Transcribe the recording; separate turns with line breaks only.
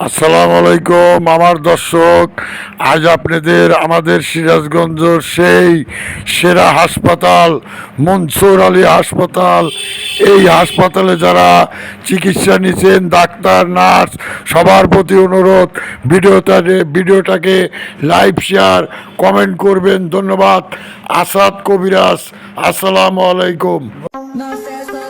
আসসালামু আলাইকুম আমার দর্শক। আজ আপনাদের আমাদের সিরাজগঞ্জ সেই সেরা হাসপাতাল মনসুর আলী হাসপাতাল, এই হাসপাতালে যারা চিকিৎসা নিচ্ছেন ডাক্তার নার্স সবার প্রতি অনুরোধ ভিডিওটাকে লাইভ শেয়ার কমেন্ট করবেন। ধন্যবাদ। আসাদ কবিরাজ, আসসালামু আলাইকুম।
No says